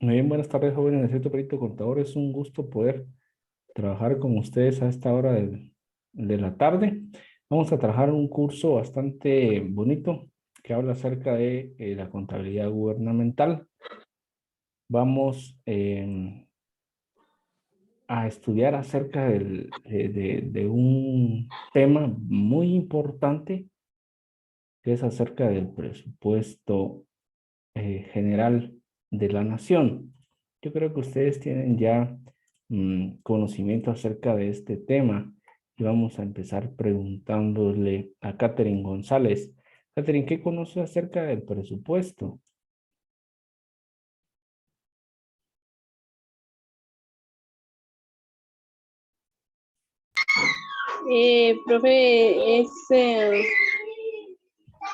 Muy bien, buenas tardes, jóvenes de Centro Perito Contador. Es un gusto poder trabajar con ustedes a esta hora de la tarde. Vamos a trabajar un curso bastante bonito que habla acerca de la contabilidad gubernamental. Vamos a estudiar acerca de un tema muy importante que es acerca del presupuesto general de la nación. Yo creo que ustedes tienen ya conocimiento acerca de este tema y vamos a empezar preguntándole a Catherine González. Catherine, ¿qué conoce acerca del presupuesto? Profe,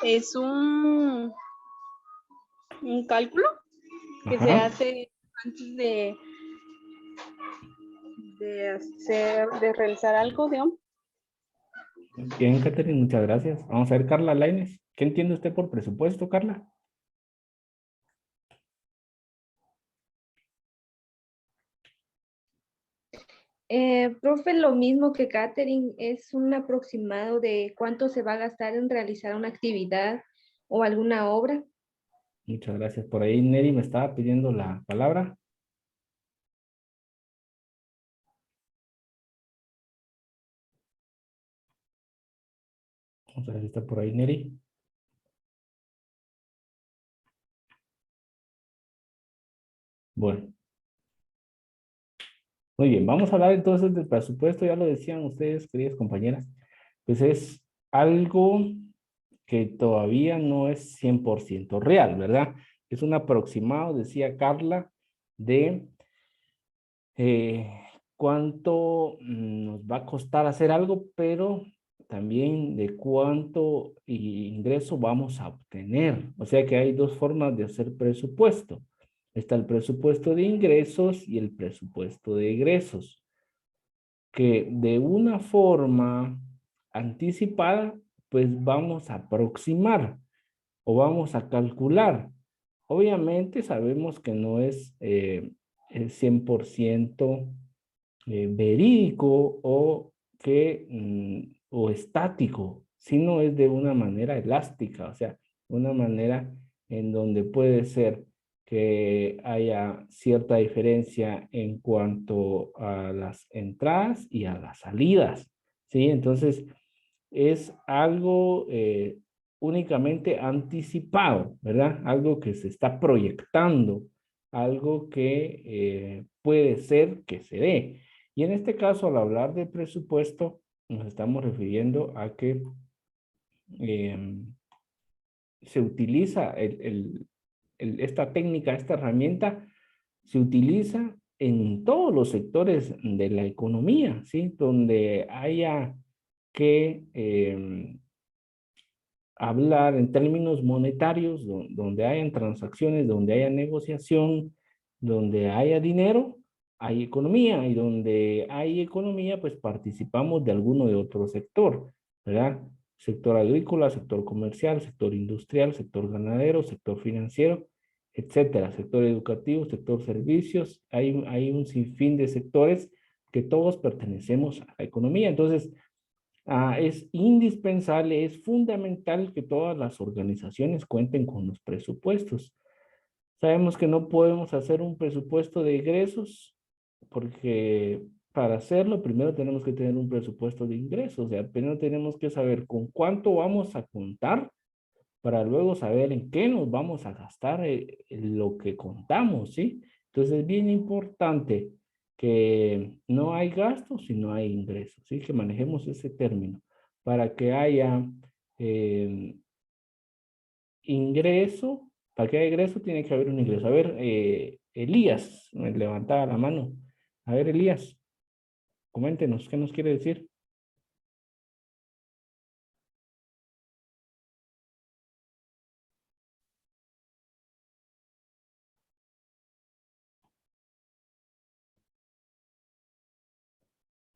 es un cálculo que se Ajá. hace antes de realizar algo, digamos. Bien, Catherine, muchas gracias. Vamos a ver, Carla Lainez. ¿Qué entiende usted por presupuesto, Carla? Profe, lo mismo que Catherine, es un aproximado de cuánto se va a gastar en realizar una actividad o alguna obra. Muchas gracias. Por ahí Neri me estaba pidiendo la palabra. Vamos a ver si está por ahí Neri. Bueno. Muy bien, vamos a hablar entonces del presupuesto, ya lo decían ustedes, queridas compañeras, pues es algo que todavía no es 100% real, ¿verdad? Es un aproximado, decía Carla, de cuánto nos va a costar hacer algo, pero también de cuánto ingreso vamos a obtener. O sea que hay dos formas de hacer presupuesto. Está el presupuesto de ingresos y el presupuesto de egresos que de una forma anticipada, pues vamos a aproximar o vamos a calcular. Obviamente sabemos que no es 100% verídico o estático, sino es de una manera elástica, o sea, una manera en donde puede ser que haya cierta diferencia en cuanto a las entradas y a las salidas, ¿sí? Entonces, es algo únicamente anticipado, ¿verdad? Algo que se está proyectando, algo que puede ser que se dé. Y en este caso, al hablar de presupuesto, nos estamos refiriendo a que eh, se utiliza esta técnica, esta herramienta, se utiliza en todos los sectores de la economía, ¿sí? Donde haya que hablar en términos monetarios, donde hayan transacciones, donde haya negociación, donde haya dinero, hay economía, y donde hay economía, pues participamos de alguno de otro sector, ¿verdad? Sector agrícola, sector comercial, sector industrial, sector ganadero, sector financiero, etcétera, sector educativo, sector servicios, hay un sinfín de sectores que todos pertenecemos a la economía. Entonces, es indispensable, es fundamental que todas las organizaciones cuenten con los presupuestos. Sabemos que no podemos hacer un presupuesto de egresos porque para hacerlo primero tenemos que tener un presupuesto de ingresos, o sea, primero tenemos que saber con cuánto vamos a contar para luego saber en qué nos vamos a gastar lo que contamos, ¿sí? Entonces es bien importante que no hay gastos y no hay ingresos, ¿sí? Que manejemos ese término para que haya eh, ingreso, para que haya ingreso tiene que haber un ingreso. A ver, Elías, me levantaba la mano. A ver, Elías, coméntenos, ¿qué nos quiere decir?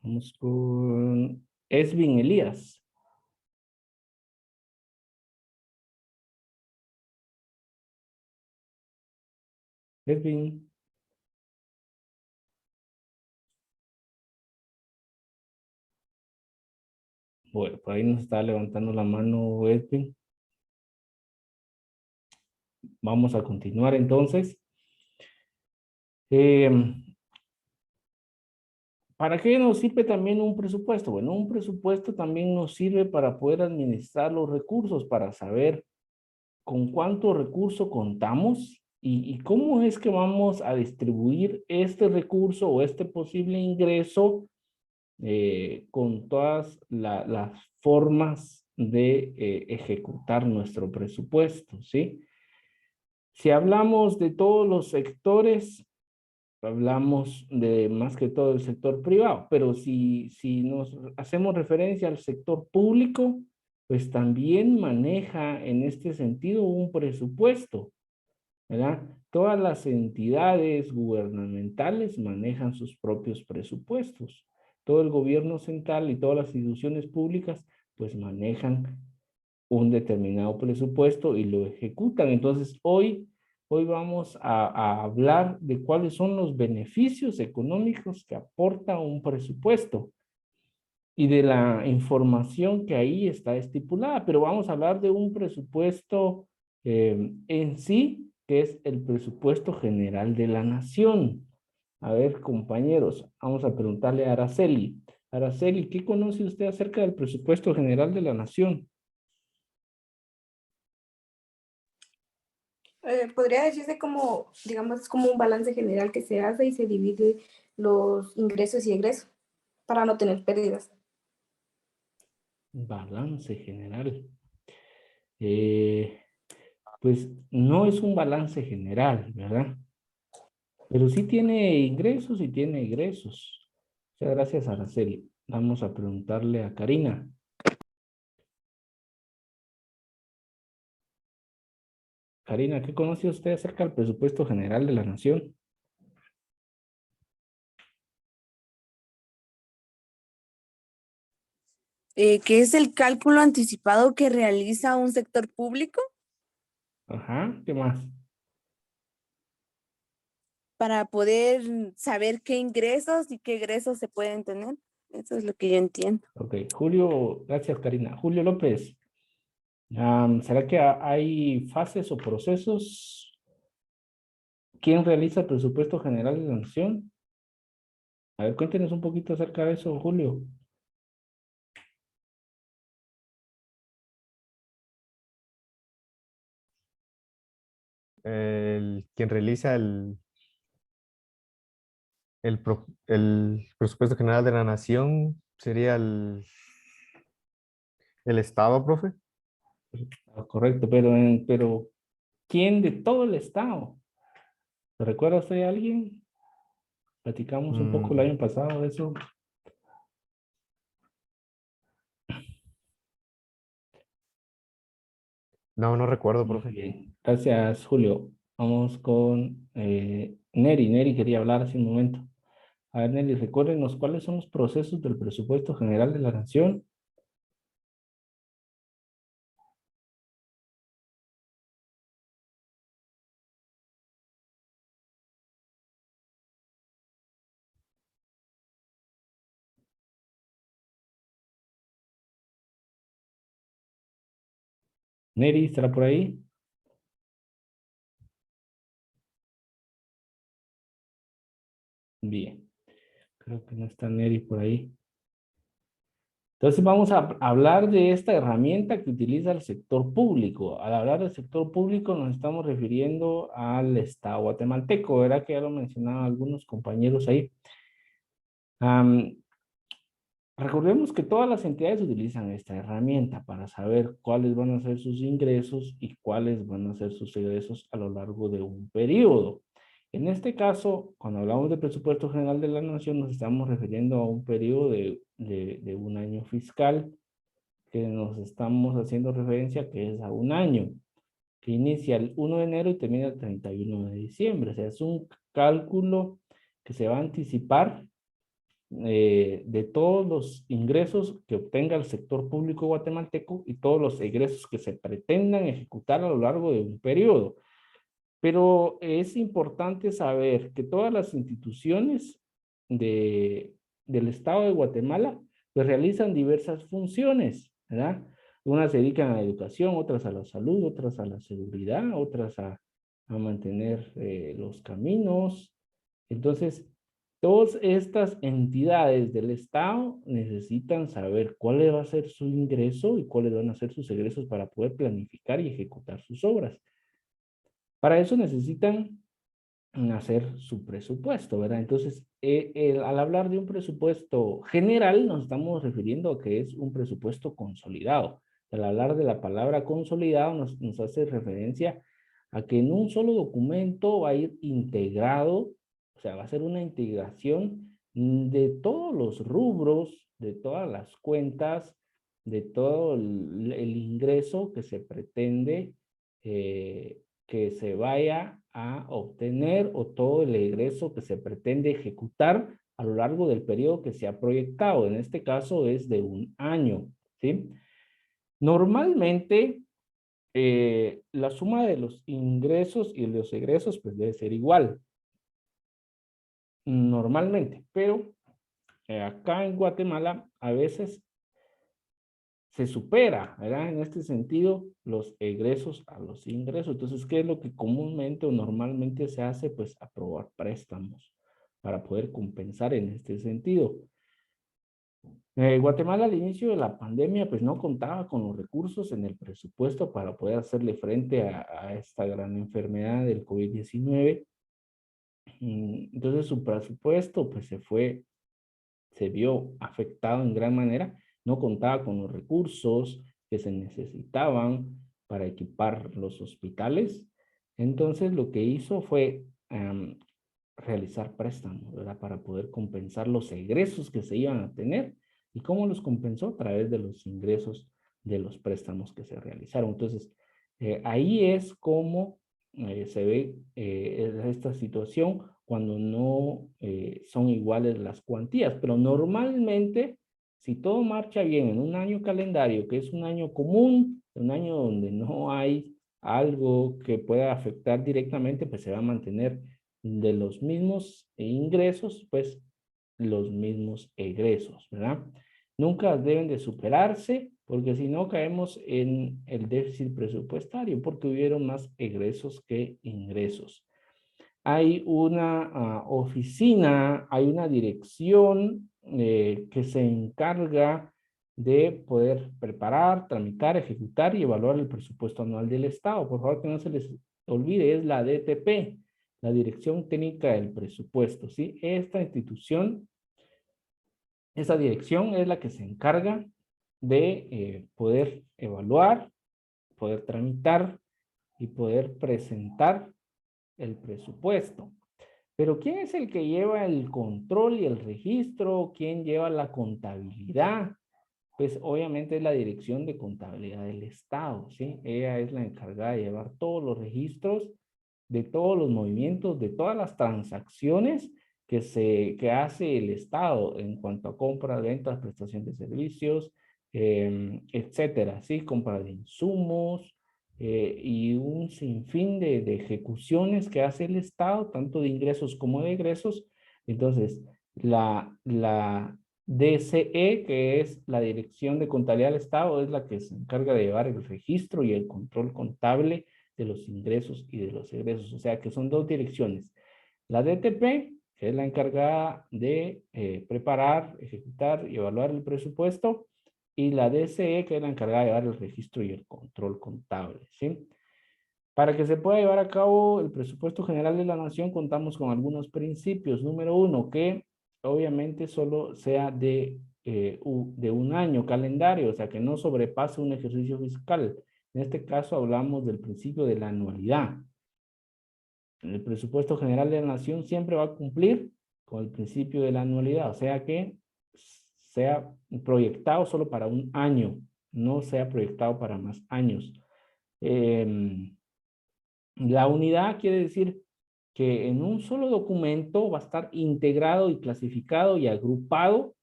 Vamos con Esvin Elías. Esvin. Bueno, por ahí nos está levantando la mano Edwin. Vamos a continuar entonces. ¿Para qué nos sirve también un presupuesto? Bueno, un presupuesto también nos sirve para poder administrar los recursos, para saber con cuánto recurso contamos y cómo es que vamos a distribuir este recurso o este posible ingreso con todas las formas de ejecutar nuestro presupuesto, ¿sí? Si hablamos de todos los sectores, hablamos de más que todo el sector privado, pero si nos hacemos referencia al sector público, pues también maneja en este sentido un presupuesto, ¿verdad? Todas las entidades gubernamentales manejan sus propios presupuestos. Todo el gobierno central y todas las instituciones públicas pues manejan un determinado presupuesto y lo ejecutan. Entonces, hoy vamos a hablar de cuáles son los beneficios económicos que aporta un presupuesto y de la información que ahí está estipulada, pero vamos a hablar de un presupuesto en sí, que es el presupuesto general de la nación. A ver, compañeros, vamos a preguntarle a Araceli. Araceli, ¿qué conoce usted acerca del presupuesto general de la nación? Podría decirse como, digamos, es como un balance general que se hace y se divide los ingresos y egresos para no tener pérdidas. Balance general. Pues no es un balance general, ¿verdad? Pero sí tiene ingresos y tiene egresos. Muchas gracias, Araceli. Vamos a preguntarle a Karina. Karina, ¿qué conoce usted acerca del presupuesto general de la nación? ¿Qué es el cálculo anticipado que realiza un sector público Ajá, ¿qué más? para poder saber qué ingresos y qué egresos se pueden tener? Eso es lo que yo entiendo. Ok, Julio, gracias, Karina. Julio López, ¿será que hay fases o procesos? ¿Quién realiza el presupuesto general de la nación? A ver, cuéntenos un poquito acerca de eso, Julio. Quien realiza el presupuesto general de la nación sería el Estado, profe. Correcto, pero ¿quién de todo el estado? ¿Se recuerda usted de alguien? Platicamos un poco el Mm, año pasado de eso. no, no recuerdo, Muy profe. bien, gracias Julio. Vamos con Neri. Neri quería hablar hace un momento. A ver, Neri, recuérdenos cuáles son los procesos del presupuesto general de la nación. Neri, ¿estará por ahí? Bien, creo que no está Neri por ahí. Entonces vamos a hablar de esta herramienta que utiliza el sector público. Al hablar del sector público nos estamos refiriendo al Estado guatemalteco, ¿verdad? Que ya lo mencionaban algunos compañeros ahí. Recordemos que todas las entidades utilizan esta herramienta para saber cuáles van a ser sus ingresos y cuáles van a ser sus egresos a lo largo de un periodo. En este caso, cuando hablamos de presupuesto general de la nación, nos estamos refiriendo a un periodo de un año fiscal que nos estamos haciendo referencia que es a un año, que inicia el 1 de enero y termina el 31 de diciembre. O sea, es un cálculo que se va a anticipar de todos los ingresos que obtenga el sector público guatemalteco y todos los egresos que se pretendan ejecutar a lo largo de un periodo. Pero es importante saber que todas las instituciones del Estado de Guatemala pues realizan diversas funciones, ¿verdad? Unas se dedican a la educación, otras a la salud, otras a la seguridad, otras a mantener los caminos. Entonces, todas estas entidades del Estado necesitan saber cuál va a ser su ingreso y cuáles van a ser sus egresos para poder planificar y ejecutar sus obras. Para eso necesitan hacer su presupuesto, ¿verdad? Entonces, al hablar de un presupuesto general, nos estamos refiriendo a que es un presupuesto consolidado. Al hablar de la palabra consolidado, nos hace referencia a que en un solo documento va a ir integrado, o sea, va a ser una integración de todos los rubros, de todas las cuentas, de todo el ingreso que se pretende que se vaya a obtener o todo el egreso que se pretende ejecutar a lo largo del periodo que se ha proyectado. En este caso es de un año, ¿sí? Normalmente, la suma de los ingresos y los egresos pues debe ser igual. Normalmente, pero acá en Guatemala a veces se supera, ¿verdad? En este sentido, los egresos a los ingresos. Entonces, ¿qué es lo que comúnmente o normalmente se hace? Pues aprobar préstamos para poder compensar en este sentido. Guatemala al inicio de la pandemia pues no contaba con los recursos en el presupuesto para poder hacerle frente a esta gran enfermedad del COVID-19. Entonces su presupuesto pues se vio afectado en gran manera, no contaba con los recursos que se necesitaban para equipar los hospitales. Entonces lo que hizo fue realizar préstamos, ¿verdad? Para poder compensar los egresos que se iban a tener. ¿Y cómo los compensó? A través de los ingresos de los préstamos que se realizaron. Entonces, ahí es como se ve esta situación cuando no son iguales las cuantías. Pero normalmente, si todo marcha bien en un año calendario, que es un año común, un año donde no hay algo que pueda afectar directamente, pues se va a mantener de los mismos ingresos, pues los mismos egresos, ¿verdad? Nunca deben de superarse, porque si no caemos en el déficit presupuestario, porque hubieron más egresos que ingresos. Hay una oficina, hay una dirección que se encarga de poder preparar, tramitar, ejecutar y evaluar el presupuesto anual del Estado. Por favor, que no se les olvide, es la DTP, la Dirección Técnica del Presupuesto, ¿sí? Esta institución, esa dirección es la que se encarga de poder evaluar, poder tramitar y poder presentar el presupuesto. Pero ¿quién es el que lleva el control y el registro? ¿Quién lleva la contabilidad? Pues obviamente es la Dirección de Contabilidad del Estado, ¿sí? Ella es la encargada de llevar todos los registros de todos los movimientos, de todas las transacciones que hace el Estado en cuanto a compras, ventas, prestación de servicios, etcétera, ¿sí? Compra de insumos y un sinfín de ejecuciones que hace el Estado, tanto de ingresos como de egresos. Entonces, la DCE, que es la Dirección de Contabilidad del Estado, es la que se encarga de llevar el registro y el control contable de los ingresos y de los egresos. O sea que son dos direcciones. La DTP, que es la encargada de preparar, ejecutar y evaluar el presupuesto, y la DCE, que es la encargada de llevar el registro y el control contable, ¿sí? Para que se pueda llevar a cabo el presupuesto general de la nación, contamos con algunos principios. Número uno, que obviamente solo sea de un año calendario, o sea, que no sobrepase un ejercicio fiscal. En este caso hablamos del principio de la anualidad. El presupuesto general de la nación siempre va a cumplir con el principio de la anualidad, o sea que sea proyectado solo para un año, no sea proyectado para más años. La unidad quiere decir que en un solo documento va a estar integrado y clasificado y agrupado,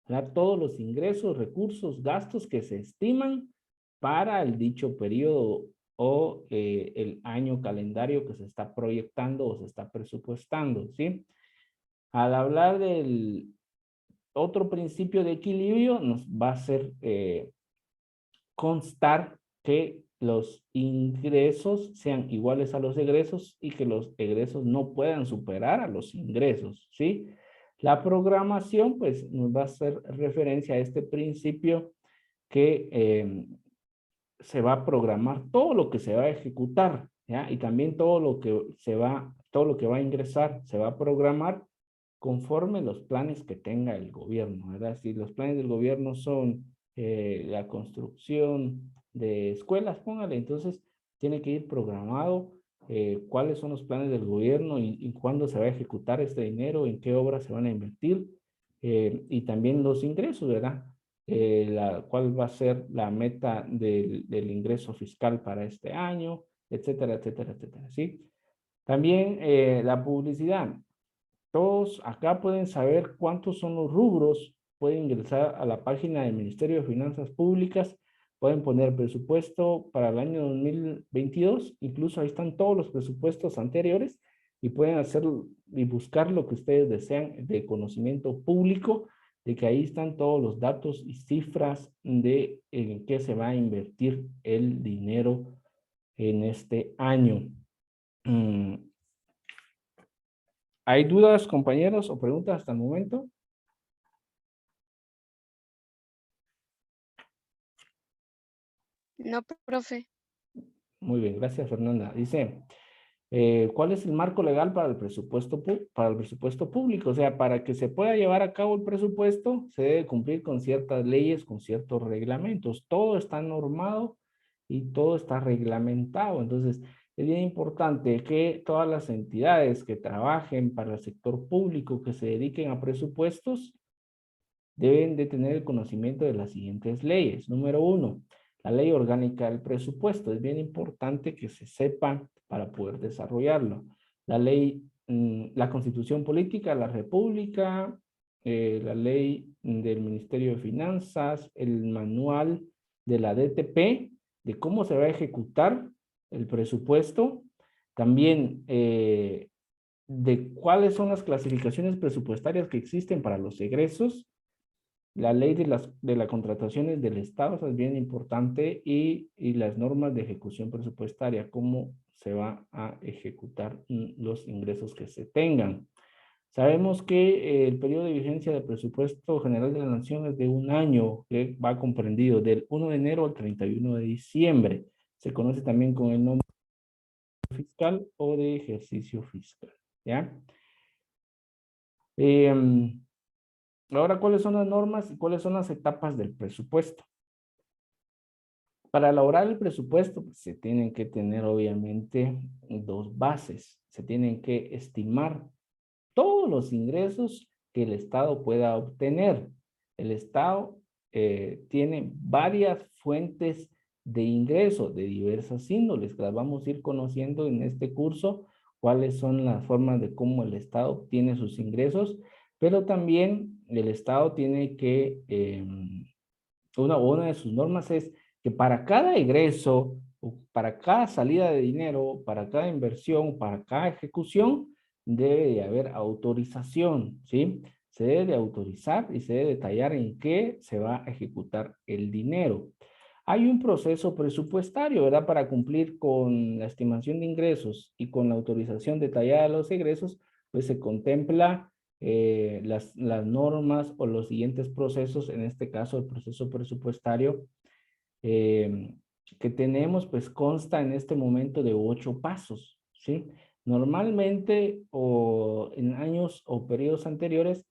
¿verdad? Todos los ingresos, recursos, gastos que se estiman para el dicho periodo o el año calendario que se está proyectando o se está presupuestando, ¿sí? Al hablar del otro principio de equilibrio nos va a hacer constar que los ingresos sean iguales a los egresos y que los egresos no puedan superar a los ingresos, ¿sí? La programación, pues, nos va a hacer referencia a este principio que se va a programar todo lo que se va a ejecutar, ¿ya? Y también todo lo que todo lo que va a ingresar, se va a programar conforme los planes que tenga el gobierno, ¿verdad? Si los planes del gobierno son la construcción de escuelas, póngale, entonces tiene que ir programado cuáles son los planes del gobierno y cuándo se va a ejecutar este dinero, en qué obras se van a invertir y también los ingresos, ¿verdad? Cuál va a ser la meta del ingreso fiscal para este año, etcétera, etcétera, etcétera, ¿sí? También la publicidad. Todos acá pueden saber cuántos son los rubros, pueden ingresar a la página del Ministerio de Finanzas Públicas, pueden poner presupuesto para el año 2022, incluso ahí están todos los presupuestos anteriores y pueden hacer y buscar lo que ustedes desean de conocimiento público, de que ahí están todos los datos y cifras de en qué se va a invertir el dinero en este año. ¿Hay dudas, compañeros, o preguntas hasta el momento? No, profe. Muy bien, gracias, Fernanda. Dice, ¿cuál es el marco legal para el presupuesto público? O sea, para que se pueda llevar a cabo el presupuesto, se debe cumplir con ciertas leyes, con ciertos reglamentos. Todo está normado y todo está reglamentado. Entonces, es bien importante que todas las entidades que trabajen para el sector público, que se dediquen a presupuestos, deben de tener el conocimiento de las siguientes leyes. Número 1, la ley orgánica del presupuesto. Es bien importante que se sepa para poder desarrollarlo. La ley, la Constitución Política de la República, la ley del Ministerio de Finanzas, el manual de la DTP, de cómo se va a ejecutar el presupuesto. También de cuáles son las clasificaciones presupuestarias que existen para los egresos. La ley de las contrataciones del Estado, eso es bien importante, y las normas de ejecución presupuestaria, cómo se va a ejecutar los ingresos que se tengan. Sabemos que el periodo de vigencia del presupuesto general de la Nación es de un año, que va comprendido del 1 de enero al 31 de diciembre. Se conoce también con el nombre fiscal o de ejercicio fiscal, ¿ya? Ahora, ¿cuáles son las normas y cuáles son las etapas del presupuesto? Para elaborar el presupuesto, pues, se tienen que tener obviamente dos bases. Se tienen que estimar todos los ingresos que el Estado pueda obtener. El Estado tiene varias fuentes de ingreso de diversas índoles, que las vamos a ir conociendo en este curso, cuáles son las formas de cómo el Estado obtiene sus ingresos, pero también el Estado tiene que, una de sus normas es que para cada egreso, para cada salida de dinero, para cada inversión, para cada ejecución, debe de haber autorización, ¿sí? Se debe de autorizar y se debe detallar en qué se va a ejecutar el dinero. Hay un proceso presupuestario, ¿verdad? Para cumplir con la estimación de ingresos y con la autorización detallada de los egresos, pues se contempla las normas o los siguientes procesos, en este caso el proceso presupuestario que tenemos, pues consta en este momento de 8 pasos, ¿sí? Normalmente o en años o periodos anteriores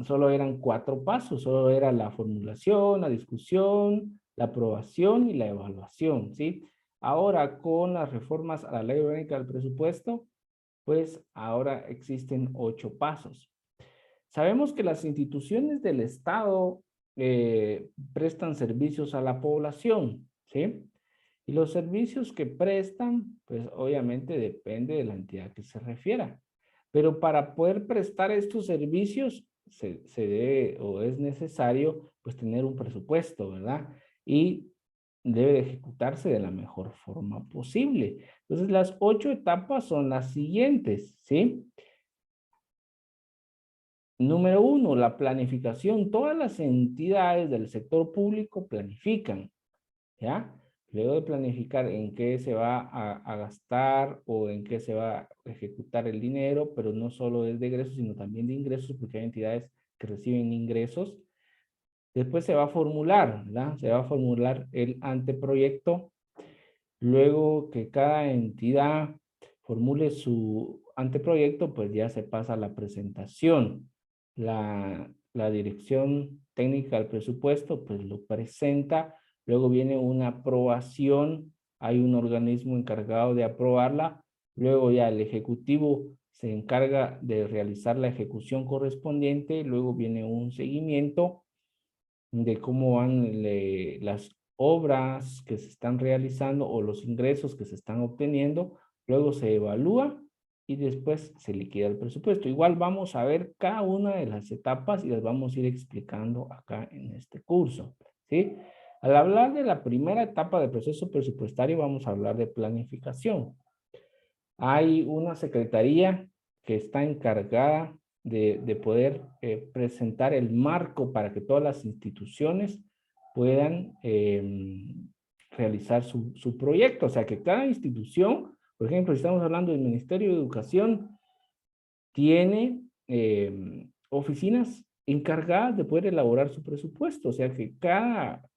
solo eran 4 pasos, solo era la formulación, la discusión, la aprobación y la evaluación, ¿sí? Ahora con las reformas a la Ley Orgánica del Presupuesto, pues ahora existen 8 pasos. Sabemos que las instituciones del Estado prestan servicios a la población, ¿sí? Y los servicios que prestan, pues obviamente depende de la entidad que se refiera. Pero para poder prestar estos servicios, se debe o es necesario, pues tener un presupuesto, ¿verdad? Y debe de ejecutarse de la mejor forma posible. Entonces, las 8 etapas son las siguientes, ¿sí? número uno, la planificación. Todas las entidades del sector público planifican, ¿ya? Luego de planificar en qué se va a gastar o en qué se va a ejecutar el dinero, pero no solo es de egresos, sino también de ingresos, porque hay entidades que reciben ingresos. Después se va a formular, ¿verdad? Se va a formular el anteproyecto. Luego que cada entidad formule su anteproyecto, pues ya se pasa a la presentación. La dirección técnica del presupuesto, pues lo presenta. Luego viene una aprobación. Hay un organismo encargado de aprobarla. Luego ya el ejecutivo se encarga de realizar la ejecución correspondiente. Luego viene un seguimiento de cómo van las obras que se están realizando o los ingresos que se están obteniendo, luego se evalúa y después se liquida el presupuesto. Igual vamos a ver cada una de las etapas y las vamos a ir explicando acá en este curso, ¿sí? Al hablar de la primera etapa del proceso presupuestario, vamos a hablar de planificación. Hay una secretaría que está encargada de poder presentar el marco para que todas las instituciones puedan realizar su proyecto. O sea, que cada institución, por ejemplo, si estamos hablando del Ministerio de Educación, tiene oficinas encargadas de poder elaborar su presupuesto. O sea, que cada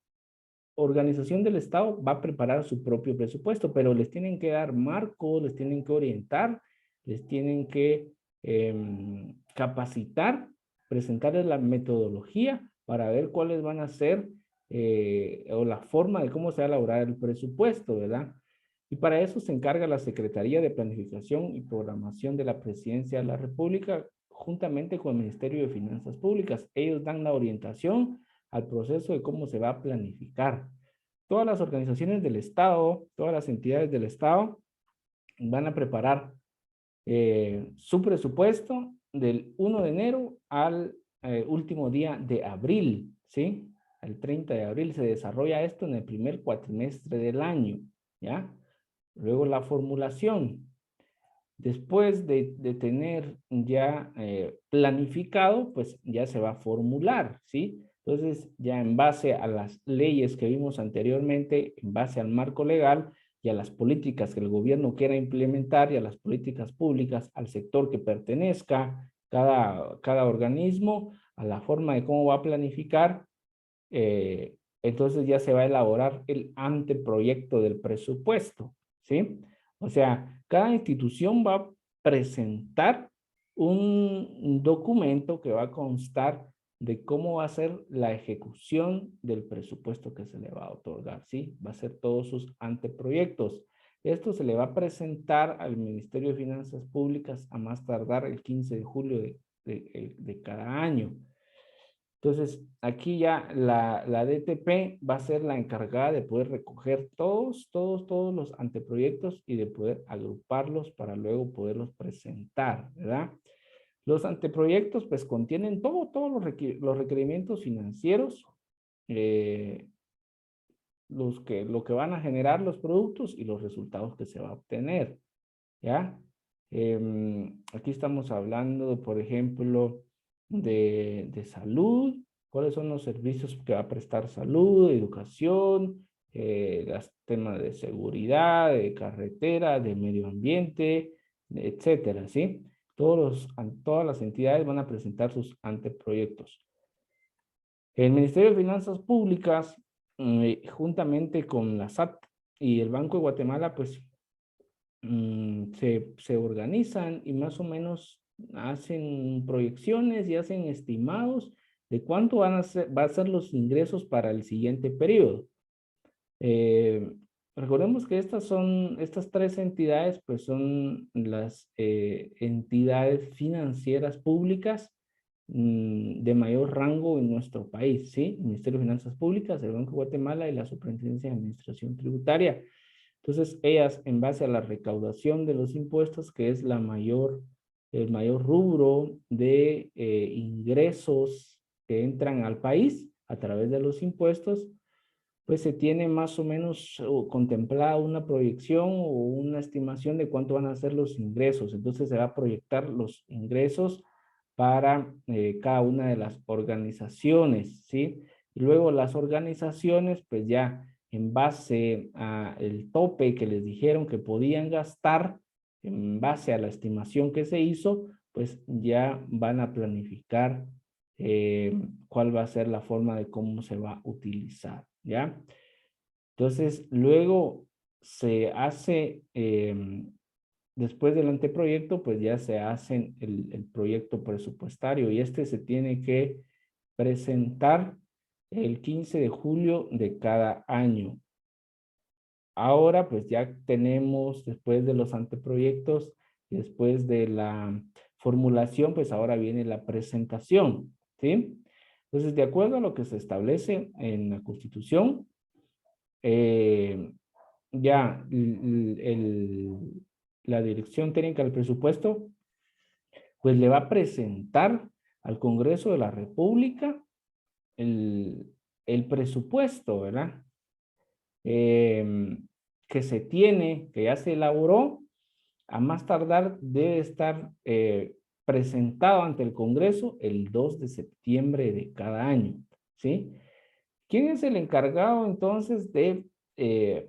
organización del Estado va a preparar su propio presupuesto, pero les tienen que dar marco, les tienen que orientar, les tienen que capacitar, presentarles la metodología para ver cuáles van a ser o la forma de cómo se va a elaborar el presupuesto, ¿verdad? Y para eso se encarga la Secretaría de Planificación y Programación de la Presidencia de la República, juntamente con el Ministerio de Finanzas Públicas. Ellos dan la orientación al proceso de cómo se va a planificar. Todas las organizaciones del Estado, todas las entidades del Estado van a preparar su presupuesto del 1 de enero al último día de abril, ¿sí? El 30 de abril se desarrolla esto en el primer cuatrimestre del año, ¿ya? Luego la formulación. Después de tener ya planificado, pues ya se va a formular, ¿sí? Entonces, ya en base a las leyes que vimos anteriormente, en base al marco legal y a las políticas que el gobierno quiera implementar y a las políticas públicas, al sector que pertenezca, cada organismo, a la forma de cómo va a planificar, entonces ya se va a elaborar el anteproyecto del presupuesto, ¿sí? O sea, cada institución va a presentar un documento que va a constar de cómo va a ser la ejecución del presupuesto que se le va a otorgar, ¿sí? Va a ser todos sus anteproyectos. Esto se le va a presentar al Ministerio de Finanzas Públicas a más tardar el 15 de julio de cada año. Entonces, aquí ya la DTP va a ser la encargada de poder recoger todos los anteproyectos y de poder agruparlos para luego poderlos presentar, ¿verdad? Los anteproyectos pues contienen todos los requerimientos financieros, lo que van a generar los productos y los resultados que se va a obtener, ¿ya? Aquí estamos hablando, por ejemplo, de salud, cuáles son los servicios que va a prestar salud, educación, los temas de seguridad, de carretera, de medio ambiente, etcétera, ¿sí? Todas las entidades van a presentar sus anteproyectos. El Ministerio de Finanzas Públicas, juntamente con la SAT y el Banco de Guatemala, pues se organizan y más o menos hacen proyecciones y hacen estimados de cuánto va a ser los ingresos para el siguiente periodo. Recordemos que estas tres entidades, pues son las entidades financieras públicas de mayor rango en nuestro país, ¿sí? El Ministerio de Finanzas Públicas, el Banco de Guatemala y la Superintendencia de Administración Tributaria. Entonces, ellas, en base a la recaudación de los impuestos, que es el mayor rubro de ingresos que entran al país a través de los impuestos, pues se tiene más o menos contemplada una proyección o una estimación de cuánto van a ser los ingresos. Entonces, se va a proyectar los ingresos para cada una de las organizaciones, ¿sí? Y luego las organizaciones, pues ya en base al tope que les dijeron que podían gastar, en base a la estimación que se hizo, pues ya van a planificar cuál va a ser la forma de cómo se va a utilizar, ¿ya? Entonces, luego se hace, después del anteproyecto, pues ya se hace el proyecto presupuestario y este se tiene que presentar el 15 de julio de cada año. Ahora, pues ya tenemos, después de los anteproyectos, después de la formulación, pues ahora viene la presentación, ¿sí? Entonces, de acuerdo a lo que se establece en la Constitución, ya la Dirección Técnica del Presupuesto, pues le va a presentar al Congreso de la República el presupuesto, ¿verdad? Que se tiene, que ya se elaboró, a más tardar debe estar presentado ante el Congreso el 2 de septiembre de cada año, ¿sí? ¿Quién es el encargado entonces de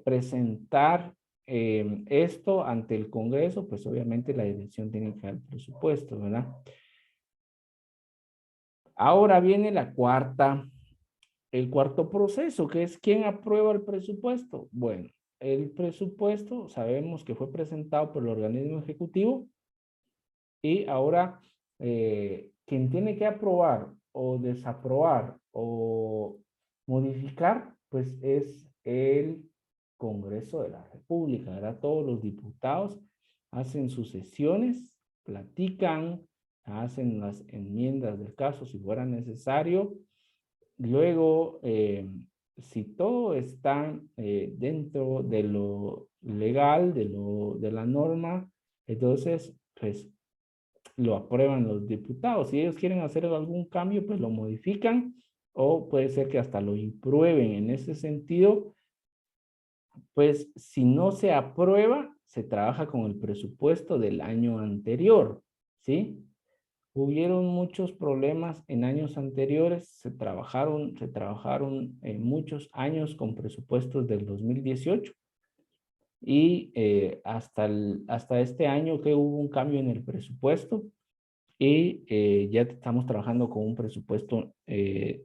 presentar esto ante el Congreso? Pues obviamente la Dirección Técnica del Presupuesto, ¿verdad? Ahora viene el cuarto proceso, que es ¿quién aprueba el presupuesto? Bueno, el presupuesto sabemos que fue presentado por el organismo ejecutivo y ahora quien tiene que aprobar o desaprobar o modificar, pues es el Congreso de la República, ¿verdad? Todos los diputados hacen sus sesiones, platican, hacen las enmiendas del caso si fuera necesario. Luego, si todo está dentro de lo legal, de la norma, entonces, pues, lo aprueban los diputados. Si ellos quieren hacer algún cambio, pues lo modifican o puede ser que hasta lo imprueben. En ese sentido, pues, si no se aprueba, se trabaja con el presupuesto del año anterior, ¿sí? Hubieron muchos problemas en años anteriores, se trabajaron muchos años con presupuestos del 2018 y hasta este año que hubo un cambio en el presupuesto y ya estamos trabajando con un presupuesto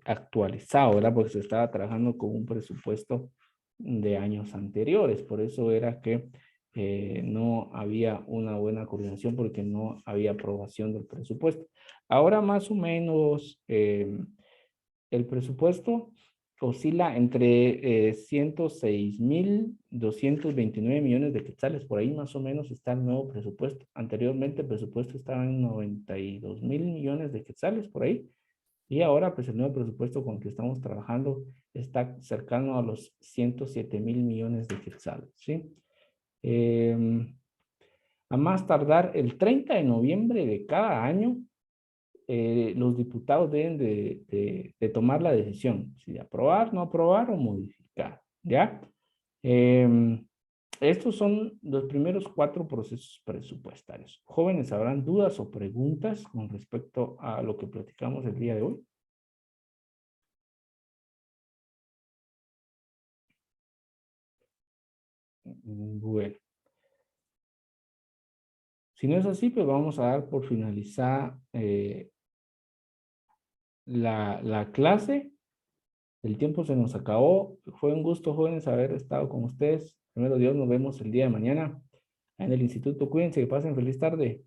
actualizado, ¿verdad? Porque se estaba trabajando con un presupuesto de años anteriores, por eso era que no había una buena coordinación porque no había aprobación del presupuesto. Ahora más o menos el presupuesto oscila entre 106.229 millones de quetzales, por ahí más o menos está el nuevo presupuesto. Anteriormente el presupuesto estaba en 92.000 millones de quetzales, por ahí. Y ahora, pues el nuevo presupuesto con el que estamos trabajando está cercano a los 107.000 millones de quetzales, ¿sí? A más tardar el 30 de noviembre de cada año, los diputados deben de tomar la decisión, si de aprobar, no aprobar o modificar, ¿ya? Estos son los primeros 4 procesos presupuestarios. Jóvenes, ¿habrán dudas o preguntas con respecto a lo que platicamos el día de hoy? Bueno. Si no es así, pues vamos a dar por finalizada la clase. El tiempo se nos acabó. Fue un gusto, jóvenes, haber estado con ustedes. Primero Dios, nos vemos el día de mañana en el instituto. Cuídense, que pasen feliz tarde.